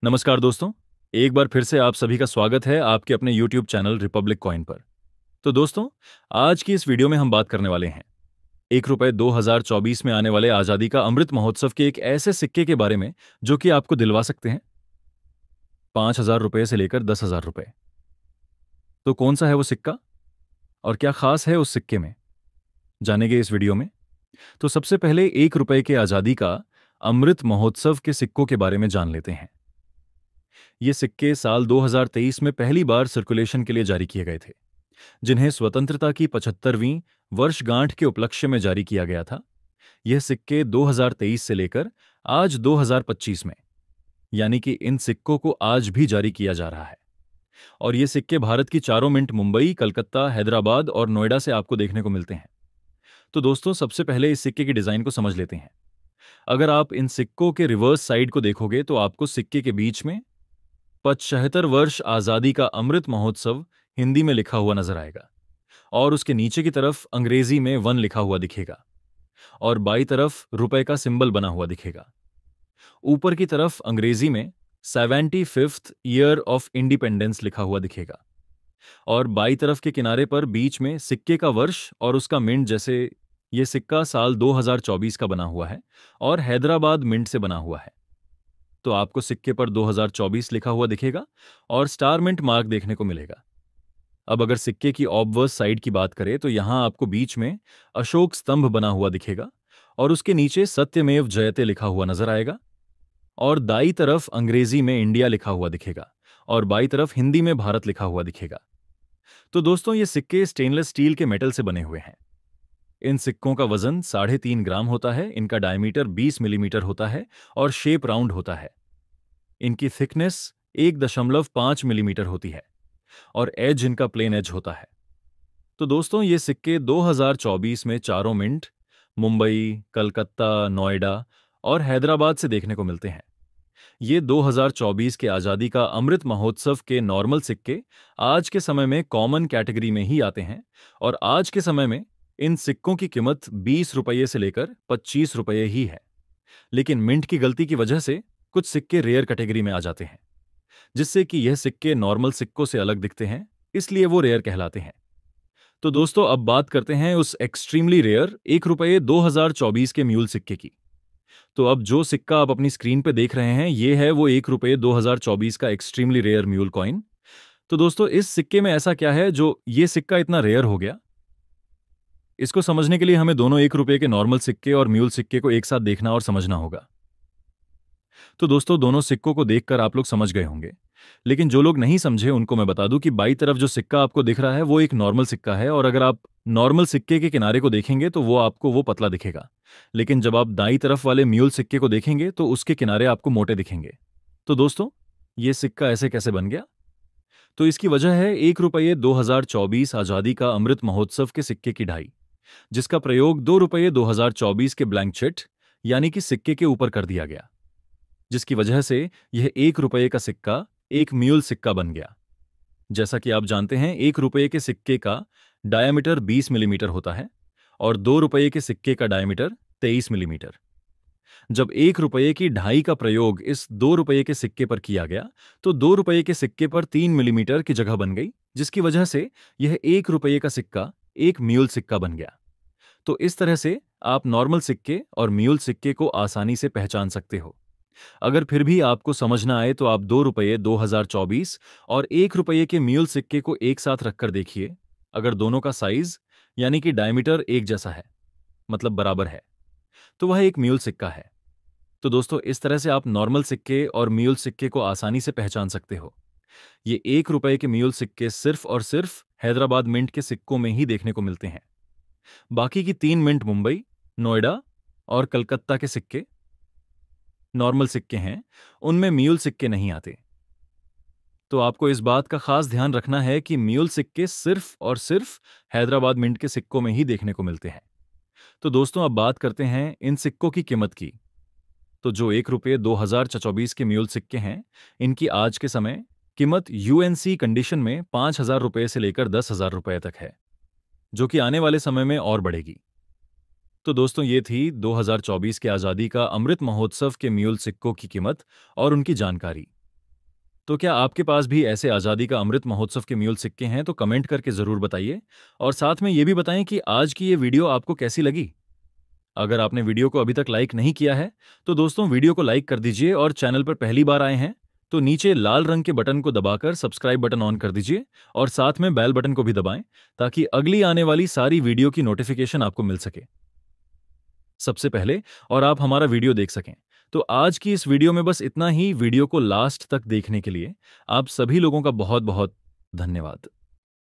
नमस्कार दोस्तों। एक बार फिर से आप सभी का स्वागत है आपके अपने YouTube चैनल रिपब्लिक कॉइन पर। तो दोस्तों, आज की इस वीडियो में हम बात करने वाले हैं ₹1 2024 में आने वाले आज़ादी का अमृत महोत्सव के एक ऐसे सिक्के के बारे में जो कि आपको दिलवा सकते हैं ₹5000 से लेकर ₹10,000। तो कौन सा है वो सिक्का और क्या खास है उस सिक्के में, जानेंगे इस वीडियो में। तो सबसे पहले ₹1 के आज़ादी का अमृत महोत्सव के सिक्कों के बारे में जान लेते हैं। ये सिक्के साल 2023 में पहली बार सर्कुलेशन के लिए जारी किए गए थे, जिन्हें स्वतंत्रता की 75वीं वर्षगांठ के उपलक्ष्य में जारी किया गया था। यह सिक्के 2023 से लेकर आज 2025 में, यानी कि इन सिक्कों को आज भी जारी किया जा रहा है। और ये सिक्के भारत की चारों मिंट मुंबई, कलकत्ता, हैदराबाद और नोएडा से आपको देखने को मिलते हैं। तो दोस्तों, सबसे पहले इस सिक्के की डिजाइन को समझ लेते हैं। अगर आप इन सिक्कों के रिवर्स साइड को देखोगे तो आपको सिक्के के बीच में 75 वर्ष आजादी का अमृत महोत्सव हिंदी में लिखा हुआ नजर आएगा और उसके नीचे की तरफ अंग्रेजी में 1 लिखा हुआ दिखेगा और बाई तरफ रुपए का सिंबल बना हुआ दिखेगा। ऊपर की तरफ अंग्रेजी में 75th ईयर ऑफ इंडिपेंडेंस लिखा हुआ दिखेगा और बाई तरफ के किनारे पर बीच में सिक्के का वर्ष और उसका मिंट, जैसे ये सिक्का साल 2024 का बना हुआ है और हैदराबाद मिंट से बना हुआ है, तो आपको सिक्के पर 2024 लिखा हुआ दिखेगा और स्टार मिंट मार्क देखने को मिलेगा। अब अगर सिक्के की ऑब्वर्स साइड की बात करें तो यहां आपको बीच में अशोक स्तंभ बना हुआ दिखेगा और उसके नीचे सत्यमेव जयते लिखा हुआ नजर आएगा और दाई तरफ अंग्रेजी में इंडिया लिखा हुआ दिखेगा और बाई तरफ हिंदी में भारत लिखा हुआ दिखेगा। तो दोस्तों, ये सिक्के स्टेनलेस स्टील के मेटल से बने हुए हैं। इन सिक्कों का वजन 3.5 ग्राम होता है, इनका डायमीटर 20 मिलीमीटर होता है और शेप राउंड होता है। इनकी थिकनेस 1.5 मिलीमीटर होती है और एज इनका प्लेन एज होता है। तो दोस्तों, ये सिक्के 2024 में चारों मिंट मुंबई, कलकत्ता, नोएडा और हैदराबाद से देखने को मिलते हैं। ये 2024 के आज़ादी का अमृत महोत्सव के नॉर्मल सिक्के आज के समय में कॉमन कैटेगरी में ही आते हैं और आज के समय में इन सिक्कों की कीमत ₹20 से लेकर ₹25 ही है। लेकिन मिंट की गलती की वजह से कुछ सिक्के रेयर कैटेगरी में आ जाते हैं, जिससे कि यह सिक्के नॉर्मल सिक्कों से अलग दिखते हैं, इसलिए वो रेयर कहलाते हैं। तो दोस्तों, अब बात करते हैं उस एक्सट्रीमली रेयर ₹1 2024 के म्यूल सिक्के की। तो अब जो सिक्का आप अपनी स्क्रीन पे देख रहे हैं, ये है वो ₹1 2024 का एक्सट्रीमली रेयर म्यूल कॉइन। तो दोस्तों, इस सिक्के में ऐसा क्या है जो ये सिक्का इतना रेयर हो गया? इसको समझने के लिए हमें दोनों ₹1 के नॉर्मल सिक्के और म्यूल सिक्के को एक साथ देखना और समझना होगा। तो दोस्तों, दोनों सिक्कों को देखकर आप लोग समझ गए होंगे, लेकिन जो लोग नहीं समझे उनको मैं बता दूं कि बाई तरफ जो सिक्का आपको दिख रहा है वो एक नॉर्मल सिक्का है और अगर आप नॉर्मल सिक्के के किनारे को देखेंगे तो वो आपको वो पतला दिखेगा, लेकिन जब आप दाई तरफ वाले म्यूल सिक्के को देखेंगे तो उसके किनारे आपको मोटे दिखेंगे। तो दोस्तों, ये सिक्का ऐसे कैसे बन गया? तो इसकी वजह है ₹1 2024 आजादी का अमृत महोत्सव के सिक्के की ढाई, जिसका प्रयोग ₹2 2024 के ब्लैंक चेट यानी कि सिक्के के ऊपर कर दिया गया, जिसकी वजह से यह ₹1 का सिक्का एक म्यूल सिक्का बन गया। जैसा कि आप जानते हैं, ₹1 के सिक्के का डायमीटर 20 मिलीमीटर होता है और ₹2 के सिक्के का डायमीटर 23 मिलीमीटर। जब ₹1 की ढाई का प्रयोग इस ₹2 के सिक्के पर किया गया तो ₹2 के सिक्के पर 3 मिलीमीटर की जगह बन गई, जिसकी वजह से यह ₹1 का सिक्का एक म्यूल सिक्का बन गया। तो इस तरह से आप नॉर्मल सिक्के और म्यूल सिक्के को आसानी से पहचान सकते हो। अगर फिर भी आपको समझना आए तो आप ₹2 2024 और ₹1 के म्यूल सिक्के को एक साथ रखकर देखिए। अगर दोनों का साइज यानी कि डायमीटर एक जैसा है, मतलब बराबर है, तो वह एक म्यूल सिक्का है। तो दोस्तों, इस तरह से आप नॉर्मल सिक्के और म्यूल सिक्के को आसानी से पहचान सकते हो। ये ₹1 के म्यूल सिक्के सिर्फ और सिर्फ हैदराबाद मिंट के सिक्कों में ही देखने को मिलते हैं। बाकी की 3 मिंट मुंबई, नोएडा और कलकत्ता के सिक्के नॉर्मल सिक्के हैं, उनमें म्यूल सिक्के नहीं आते। तो आपको इस बात का खास ध्यान रखना है कि म्यूल सिक्के सिर्फ और सिर्फ हैदराबाद मिंट के सिक्कों में ही देखने को मिलते हैं। तो दोस्तों, अब बात करते हैं इन सिक्कों की कीमत की। तो जो ₹1 2024 के म्यूल सिक्के हैं, इनकी आज के समय कीमत यूएनसी कंडीशन में ₹5000 से लेकर ₹10,000 तक है, जो कि आने वाले समय में और बढ़ेगी। तो दोस्तों, ये थी 2024 के आज़ादी का अमृत महोत्सव के म्यूल सिक्कों की कीमत और उनकी जानकारी। तो क्या आपके पास भी ऐसे आज़ादी का अमृत महोत्सव के म्यूल सिक्के हैं तो कमेंट करके ज़रूर बताइए और साथ में ये भी बताएं कि आज की ये वीडियो आपको कैसी लगी। अगर आपने वीडियो को अभी तक लाइक नहीं किया है तो दोस्तों वीडियो को लाइक कर दीजिए और चैनल पर पहली बार आए हैं तो नीचे लाल रंग के बटन को दबाकर सब्सक्राइब बटन ऑन कर दीजिए और साथ में बेल बटन को भी दबाएं ताकि अगली आने वाली सारी वीडियो की नोटिफिकेशन आपको मिल सके सबसे पहले और आप हमारा वीडियो देख सकें। तो आज की इस वीडियो में बस इतना ही। वीडियो को लास्ट तक देखने के लिए आप सभी लोगों का बहुत बहुत धन्यवाद।